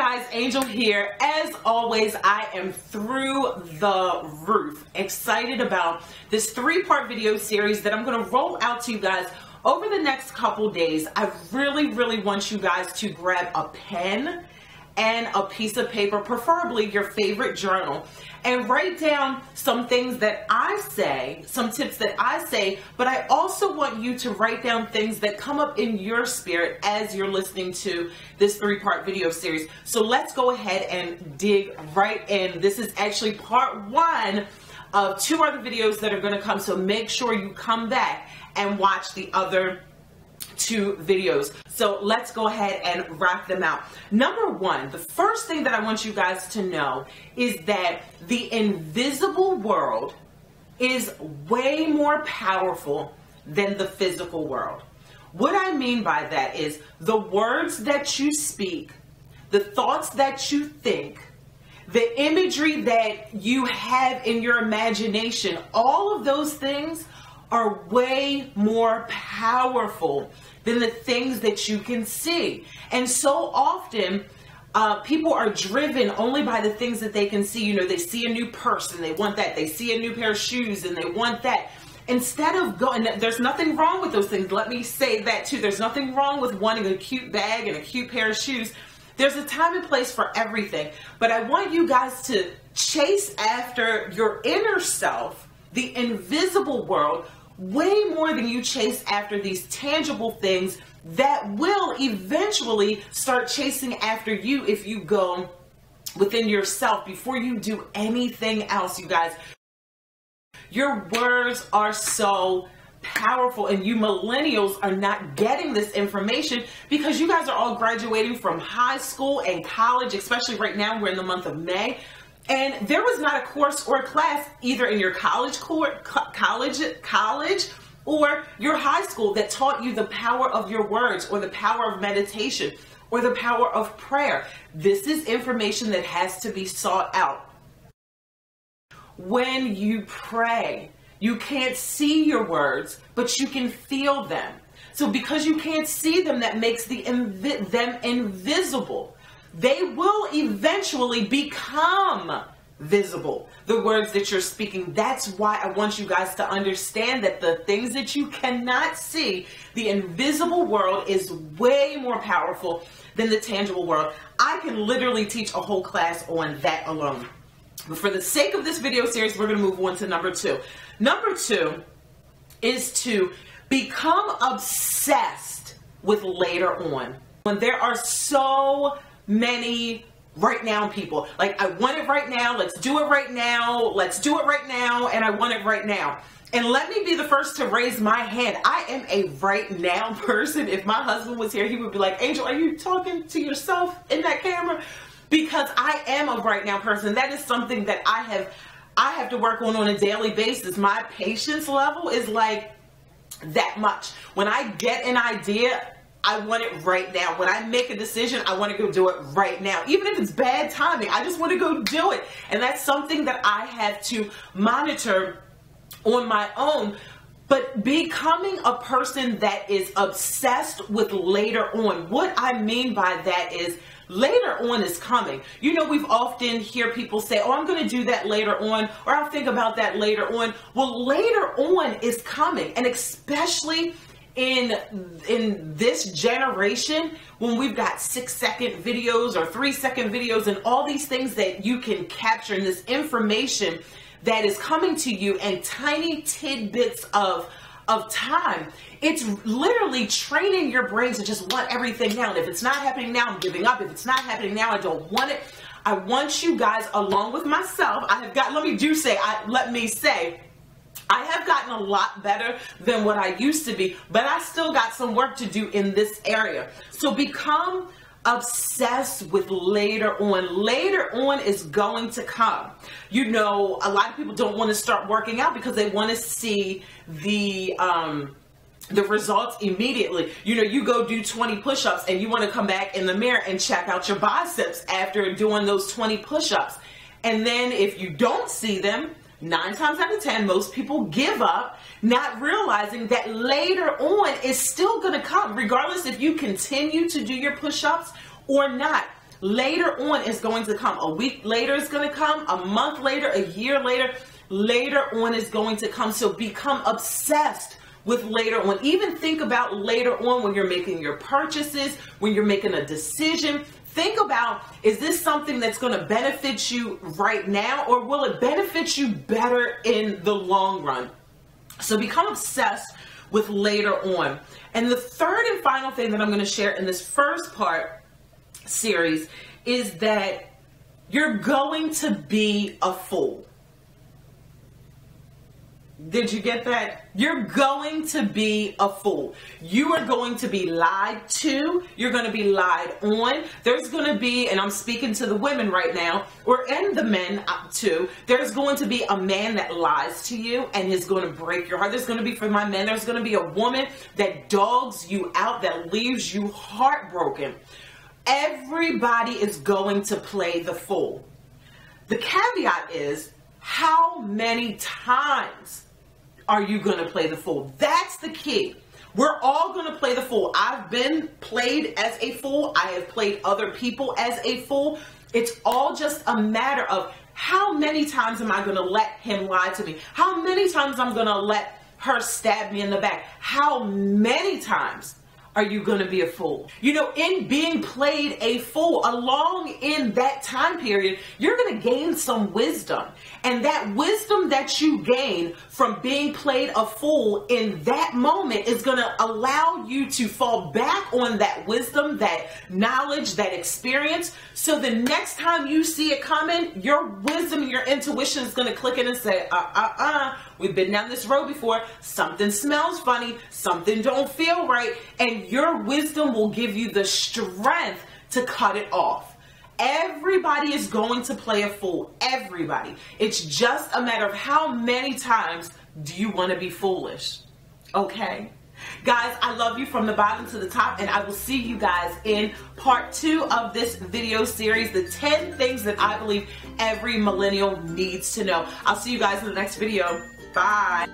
guys, Angel here. As always, I am through the roof excited about this 3-part video series that I'm going to roll out to you guys over the next couple days. I really want you guys to grab a pen and a piece of paper, preferably your favorite journal, and write down some things that I say, some tips that I say, but I also want you to write down things that come up in your spirit as you're listening to this 3-part video series. So let's go ahead and dig right in. This is actually part 1 of 2 other videos that are going to come, so make sure you come back and watch the other 2 videos. So let's go ahead and wrap them out. Number 1, the first thing that I want you guys to know is that the invisible world is way more powerful than the physical world. What I mean by that is the words that you speak, the thoughts that you think, the imagery that you have in your imagination, all of those things are way more powerful than the things that you can see. And so often, people are driven only by the things that they can see. You know, they see a new purse and they want that. They see a new pair of shoes and they want that. Instead of going, there's nothing wrong with those things. Let me say that too. There's nothing wrong with wanting a cute bag and a cute pair of shoes. There's a time and place for everything. But I want you guys to chase after your inner self, the invisible world, way more than you chase after these tangible things that will eventually start chasing after you if you go within yourself before you do anything else, you guys. Your words are so powerful, and you millennials are not getting this information because you guys are all graduating from high school and college, especially right now. We're in the month of May. And there was not a course or a class either in your college or your high school that taught you the power of your words or the power of meditation or the power of prayer. This is information that has to be sought out. When you pray, you can't see your words, but you can feel them. So because you can't see them, that makes them invisible. They will eventually become visible, the words that you're speaking. That's why I want you guys to understand that the things that you cannot see, the invisible world, is way more powerful than the tangible world. I can literally teach a whole class on that alone. But for the sake of this video series, we're going to move on to number 2. Number 2 is to become obsessed with later on. When there are so many right now people, like, I want it right now, let's do it right now, let's do it right now, and I want it right now. And let me be the first to raise my hand. I am a right now person. If my husband was here, he would be like, Angel, are you talking to yourself in that camera? Because I am a right now person. That is something that I have to work on a daily basis. My patience level is like that much. When I get an idea, I want it right now. When I make a decision, I want to go do it right now. Even if it's bad timing, I just want to go do it. And that's something that I have to monitor on my own. But becoming a person that is obsessed with later on, what I mean by that is later on is coming. You know, we've often hear people say, oh, I'm going to do that later on, or I'll think about that later on. Well, later on is coming, and especially in this generation, when we've got 6-second videos or 3-second videos and all these things that you can capture, and this information that is coming to you in tiny tidbits of time, it's literally training your brain to just want everything now. And if it's not happening now, I'm giving up. If it's not happening now, I don't want it. I want you guys, along with myself, I have got, let me say, I have gotten a lot better than what I used to be, but I still got some work to do in this area. So become obsessed with later on. Later on is going to come. You know, a lot of people don't want to start working out because they want to see the results immediately. You know, you go do 20 push-ups and you want to come back in the mirror and check out your biceps after doing those 20 push-ups. And then if you don't see them, 9 times out of 10, most people give up, not realizing that later on is still going to come, regardless if you continue to do your push-ups or not. Later on is going to come. A week later is going to come. A month later, a year later. Later on is going to come. So become obsessed with later on. Even think about later on when you're making your purchases, when you're making a decision. Think about, is this something that's going to benefit you right now, or will it benefit you better in the long run? So become obsessed with later on. And the third and final thing that I'm going to share in this first part series is that you're going to be a fool. Did you get that? You're going to be a fool. You are going to be lied to. You're going to be lied on. There's going to be, and I'm speaking to the women right now, and the men too, there's going to be a man that lies to you and is going to break your heart. There's going to be, for my men, there's going to be a woman that dogs you out, that leaves you heartbroken. Everybody is going to play the fool. The caveat is, how many times are you going to play the fool? That's the key. We're all going to play the fool. I've been played as a fool. I have played other people as a fool. It's all just a matter of how many times am I going to let him lie to me? How many times I'm going to let her stab me in the back? How many times are you going to be a fool? You know, in being played a fool, along in that time period, you're going to gain some wisdom. And that wisdom that you gain from being played a fool in that moment is going to allow you to fall back on that wisdom, that knowledge, that experience. So the next time you see it coming, your wisdom, your intuition is going to click in and say, we've been down this road before. Something smells funny. Something don't feel right. And your wisdom will give you the strength to cut it off. Everybody is going to play a fool. Everybody. It's just a matter of how many times do you want to be foolish. Okay? Guys, I love you from the bottom to the top, and I will see you guys in part 2 of this video series, the 10 things that I believe every millennial needs to know. I'll see you guys in the next video. Bye.